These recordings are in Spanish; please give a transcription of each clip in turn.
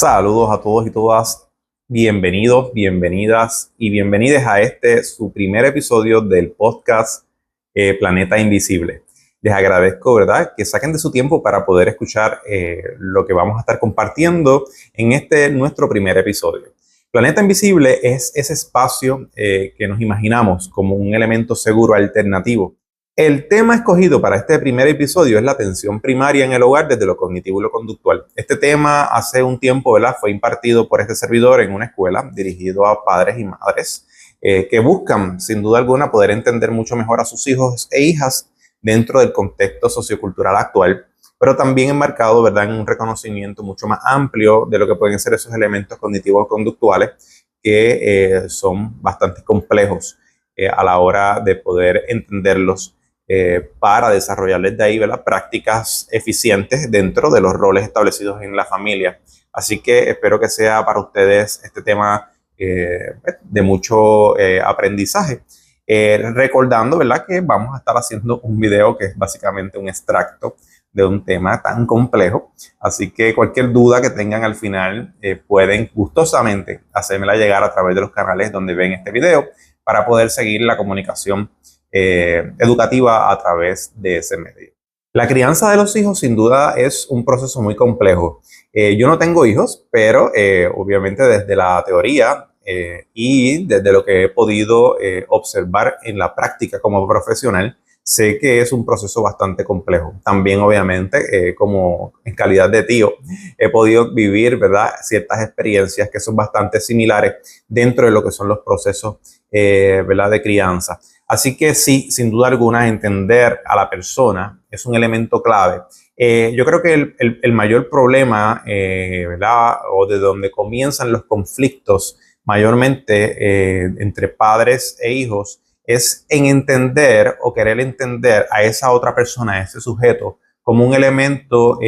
Saludos a todos y todas. Bienvenidos, bienvenidas y bienvenidas a su primer episodio del podcast Planeta Invisible. Les agradezco, ¿verdad?, que saquen de su tiempo para poder escuchar lo que vamos a estar compartiendo en nuestro primer episodio. Planeta Invisible es ese espacio que nos imaginamos como un elemento seguro alternativo. El tema escogido para este primer episodio es la atención primaria en el hogar desde lo cognitivo y lo conductual. Este tema hace un tiempo, ¿verdad?, fue impartido por este servidor en una escuela dirigido a padres y madres que buscan, sin duda alguna, poder entender mucho mejor a sus hijos e hijas dentro del contexto sociocultural actual, pero también enmarcado, ¿verdad?, en un reconocimiento mucho más amplio de lo que pueden ser esos elementos cognitivos conductuales que son bastante complejos a la hora de poder entenderlos para desarrollarles de ahí, ¿verdad?, prácticas eficientes dentro de los roles establecidos en la familia. Así que espero que sea para ustedes este tema de mucho aprendizaje. Recordando, ¿verdad?, que vamos a estar haciendo un video que es básicamente un extracto de un tema tan complejo. Así que cualquier duda que tengan al final pueden gustosamente hacérmela llegar a través de los canales donde ven este video para poder seguir la comunicación educativa a través de ese medio. La crianza de los hijos sin duda es un proceso muy complejo. Yo no tengo hijos, pero obviamente desde la teoría y desde lo que he podido observar en la práctica como profesional, sé que es un proceso bastante complejo. También obviamente como en calidad de tío he podido vivir, ¿verdad?, ciertas experiencias que son bastante similares dentro de lo que son los procesos ¿verdad?, de crianza. Así que sí, sin duda alguna, entender a la persona es un elemento clave. Yo creo que el mayor problema, ¿verdad?, o de donde comienzan los conflictos mayormente entre padres e hijos, es en entender o querer entender a esa otra persona, a ese sujeto, como un elemento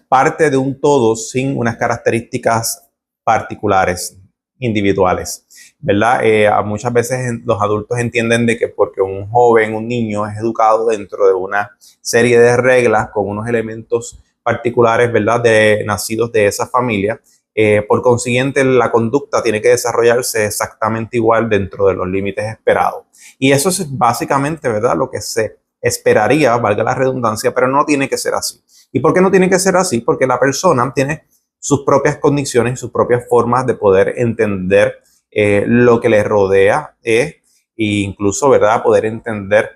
parte de un todo sin unas características particulares, individuales, ¿verdad? Muchas veces los adultos entienden de que porque un joven, un niño es educado dentro de una serie de reglas con unos elementos particulares, ¿verdad?, nacidos de esa familia, por consiguiente la conducta tiene que desarrollarse exactamente igual dentro de los límites esperados. Y eso es básicamente, ¿verdad?, lo que se esperaría, valga la redundancia, pero no tiene que ser así. ¿Y por qué no tiene que ser así? Porque la persona tiene sus propias condiciones, sus propias formas de poder entender lo que le rodea e incluso, ¿verdad?, poder entender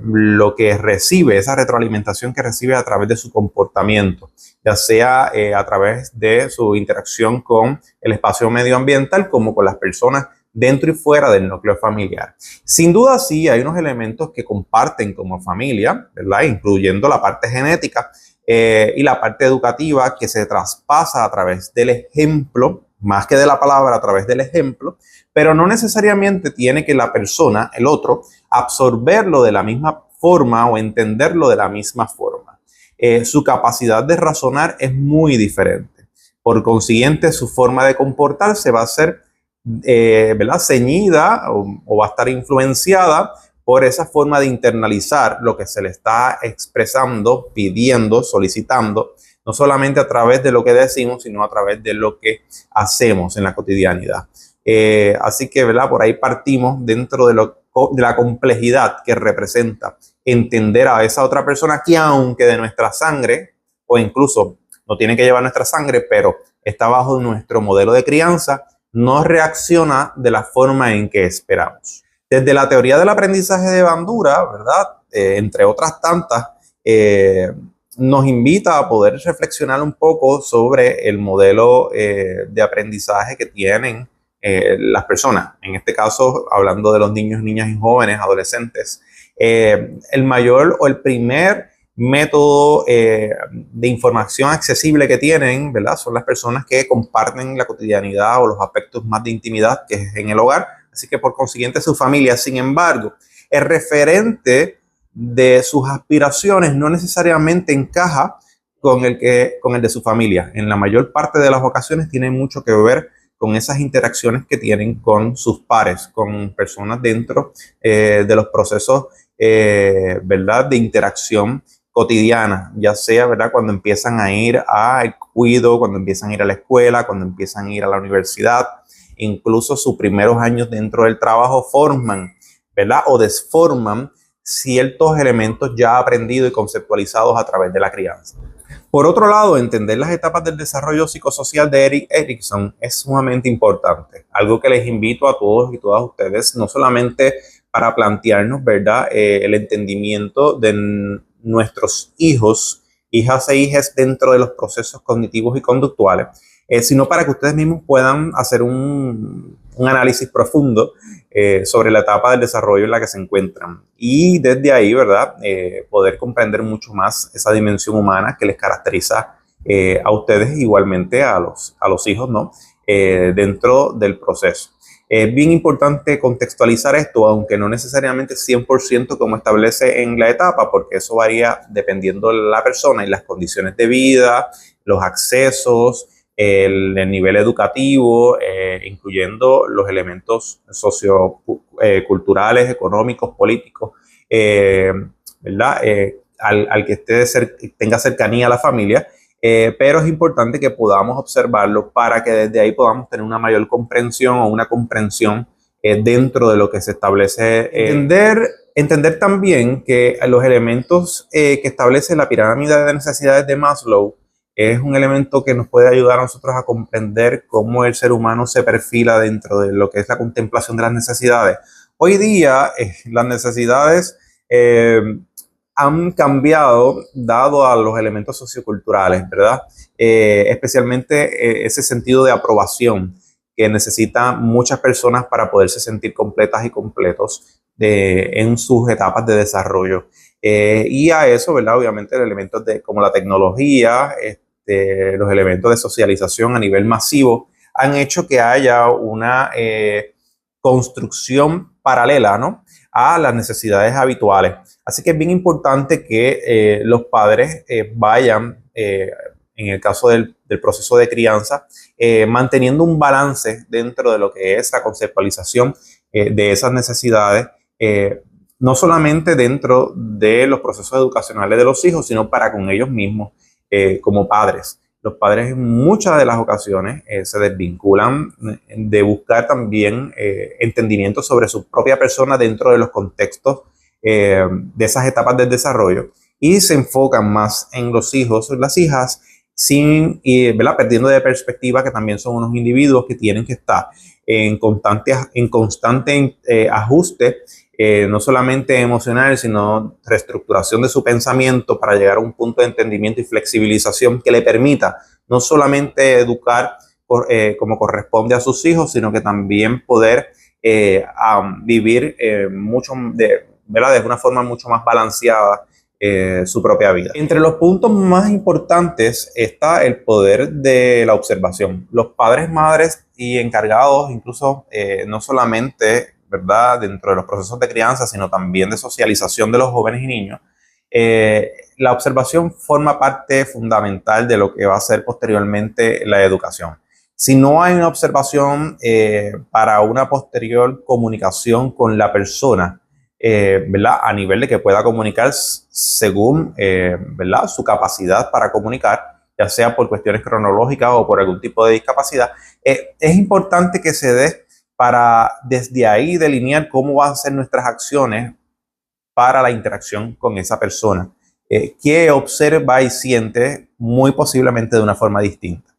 lo que recibe, esa retroalimentación que recibe a través de su comportamiento, ya sea a través de su interacción con el espacio medioambiental como con las personas dentro y fuera del núcleo familiar. Sin duda sí hay unos elementos que comparten como familia, ¿verdad?, incluyendo la parte genética y la parte educativa que se traspasa a través del ejemplo, más que de la palabra, a través del ejemplo, pero no necesariamente tiene que la persona, el otro, absorberlo de la misma forma o entenderlo de la misma forma. Su capacidad de razonar es muy diferente. Por consiguiente, su forma de comportarse va a ser ¿verdad?, ceñida o va a estar influenciada por esa forma de internalizar lo que se le está expresando, pidiendo, solicitando, no solamente a través de lo que decimos, sino a través de lo que hacemos en la cotidianidad. Así que, ¿verdad?, por ahí partimos dentro de la complejidad que representa entender a esa otra persona que, aunque de nuestra sangre, o incluso no tiene que llevar nuestra sangre, pero está bajo nuestro modelo de crianza, no reacciona de la forma en que esperamos. Desde la teoría del aprendizaje de Bandura, ¿verdad?, entre otras tantas, nos invita a poder reflexionar un poco sobre el modelo de aprendizaje que tienen las personas. En este caso, hablando de los niños, niñas y jóvenes, adolescentes. El mayor o el primer método de información accesible que tienen, ¿verdad?, son las personas que comparten la cotidianidad o los aspectos más de intimidad que es en el hogar. Así que por consiguiente su familia. Sin embargo, el referente de sus aspiraciones no necesariamente encaja con el de su familia. En la mayor parte de las ocasiones tiene mucho que ver con esas interacciones que tienen con sus pares, con personas dentro de los procesos, ¿verdad?, de interacción cotidiana, ya sea, ¿verdad?, cuando empiezan a ir al cuido, cuando empiezan a ir a la escuela, cuando empiezan a ir a la universidad, incluso sus primeros años dentro del trabajo forman, ¿verdad?, o desforman ciertos elementos ya aprendidos y conceptualizados a través de la crianza. Por otro lado, entender las etapas del desarrollo psicosocial de Erik Erikson es sumamente importante. Algo que les invito a todos y todas ustedes, no solamente para plantearnos, ¿verdad?, el entendimiento de nuestros hijos, hijas e hijas dentro de los procesos cognitivos y conductuales, sino para que ustedes mismos puedan hacer un análisis profundo sobre la etapa del desarrollo en la que se encuentran. Y desde ahí, ¿verdad?, poder comprender mucho más esa dimensión humana que les caracteriza a ustedes, igualmente a los hijos, ¿no?, dentro del proceso. Es bien importante contextualizar esto, aunque no necesariamente 100% como establece en la etapa, porque eso varía dependiendo de la persona y las condiciones de vida, los accesos, el nivel educativo, incluyendo los elementos socioculturales, económicos, políticos, ¿verdad?, al que tenga cercanía a la familia. Pero es importante que podamos observarlo para que desde ahí podamos tener una mayor comprensión o una comprensión dentro de lo que se establece. Entender también que los elementos que establece la pirámide de necesidades de Maslow es un elemento que nos puede ayudar a nosotros a comprender cómo el ser humano se perfila dentro de lo que es la contemplación de las necesidades. Hoy día las necesidades han cambiado dado a los elementos socioculturales, ¿verdad? Especialmente ese sentido de aprobación que necesitan muchas personas para poderse sentir completas y completos en sus etapas de desarrollo. Y a eso, ¿verdad?, obviamente los elementos como la tecnología, los elementos de socialización a nivel masivo han hecho que haya una construcción paralela, ¿no?, a las necesidades habituales. Así que es bien importante que los padres vayan, en el caso del proceso de crianza, manteniendo un balance dentro de lo que es la conceptualización de esas necesidades, no solamente dentro de los procesos educacionales de los hijos, sino para con ellos mismos como padres. Los padres en muchas de las ocasiones se desvinculan de buscar también entendimiento sobre su propia persona dentro de los contextos de esas etapas del desarrollo y se enfocan más en los hijos o las hijas ¿verdad?, perdiendo de perspectiva que también son unos individuos que tienen que estar en constante ajuste, no solamente emocional, sino reestructuración de su pensamiento para llegar a un punto de entendimiento y flexibilización que le permita no solamente educar como corresponde a sus hijos, sino que también poder vivir ¿verdad?, de una forma mucho más balanceada su propia vida. Entre los puntos más importantes está el poder de la observación. Los padres, madres y encargados, incluso no solamente, ¿verdad?, dentro de los procesos de crianza, sino también de socialización de los jóvenes y niños, la observación forma parte fundamental de lo que va a ser posteriormente la educación. Si no hay una observación para una posterior comunicación con la persona, ¿verdad?, a nivel de que pueda comunicar según ¿verdad?, su capacidad para comunicar, ya sea por cuestiones cronológicas o por algún tipo de discapacidad, es importante que se dé para desde ahí delinear cómo van a ser nuestras acciones para la interacción con esa persona, que observa y siente muy posiblemente de una forma distinta.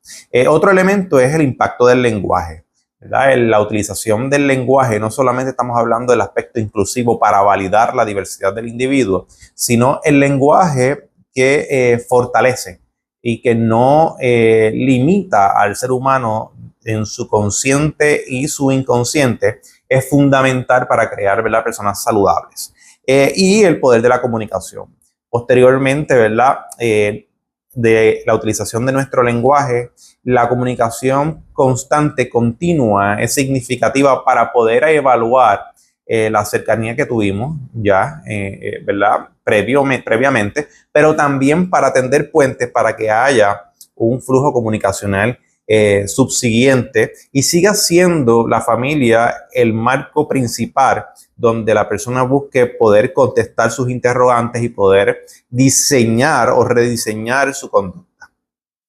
Otro elemento es el impacto del lenguaje, ¿verdad? La utilización del lenguaje, no solamente estamos hablando del aspecto inclusivo para validar la diversidad del individuo, sino el lenguaje que fortalece y que no limita al ser humano en su consciente y su inconsciente, es fundamental para crear, ¿verdad?, personas saludables. Y el poder de la comunicación. Posteriormente, ¿verdad?, de la utilización de nuestro lenguaje, la comunicación constante, continua, es significativa para poder evaluar la cercanía que tuvimos ya, ¿verdad?, previamente, pero también para tender puentes para que haya un flujo comunicacional subsiguiente y siga siendo la familia el marco principal donde la persona busque poder contestar sus interrogantes y poder diseñar o rediseñar su conducta.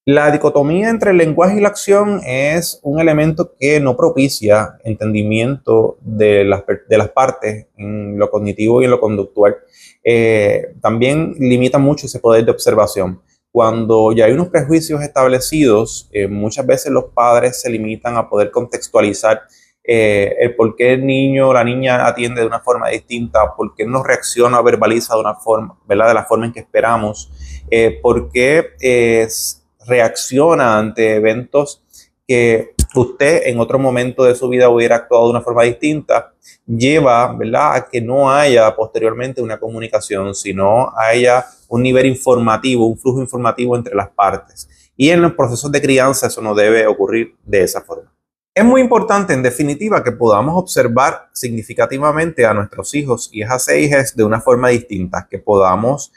La dicotomía entre el lenguaje y la acción es un elemento que no propicia entendimiento de las partes en lo cognitivo y en lo conductual. También limita mucho ese poder de observación. Cuando ya hay unos prejuicios establecidos, muchas veces los padres se limitan a poder contextualizar el por qué el niño o la niña atiende de una forma distinta, por qué no reacciona o verbaliza de una forma, ¿verdad? De la forma en que esperamos, por qué reacciona ante eventos que usted en otro momento de su vida hubiera actuado de una forma distinta, lleva, ¿verdad?, a que no haya posteriormente una comunicación, sino haya un nivel informativo, un flujo informativo entre las partes. Y en los procesos de crianza eso no debe ocurrir de esa forma. Es muy importante, en definitiva, que podamos observar significativamente a nuestros hijos, hijas e hijas de una forma distinta, que podamos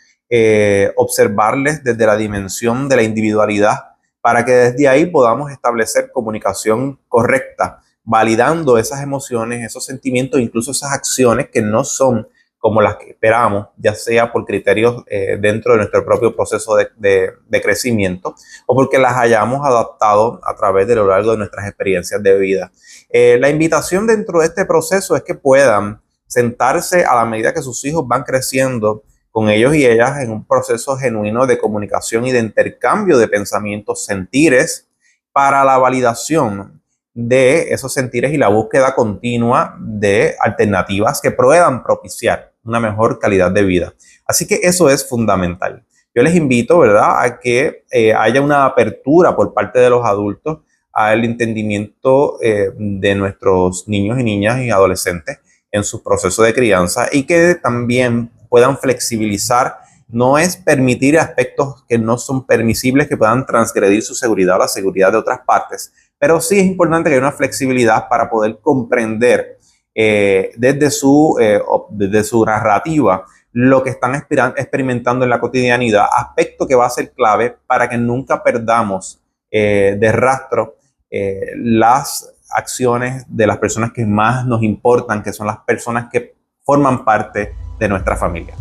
observarles desde la dimensión de la individualidad para que desde ahí podamos establecer comunicación correcta, validando esas emociones, esos sentimientos, incluso esas acciones que no son como las que esperamos, ya sea por criterios dentro de nuestro propio proceso de crecimiento o porque las hayamos adaptado a través de lo largo de nuestras experiencias de vida. La invitación dentro de este proceso es que puedan sentarse a la medida que sus hijos van creciendo con ellos y ellas en un proceso genuino de comunicación y de intercambio de pensamientos, sentires, para la validación de esos sentires y la búsqueda continua de alternativas que puedan propiciar una mejor calidad de vida. Así que eso es fundamental. Yo les invito, ¿verdad?, a que haya una apertura por parte de los adultos al entendimiento de nuestros niños y niñas y adolescentes en su proceso de crianza y que también puedan flexibilizar. No es permitir aspectos que no son permisibles que puedan transgredir su seguridad o la seguridad de otras partes, pero sí es importante que haya una flexibilidad para poder comprender desde su narrativa lo que están experimentando en la cotidianidad, aspecto que va a ser clave para que nunca perdamos de rastro las acciones de las personas que más nos importan, que son las personas que forman parte de nuestra familia.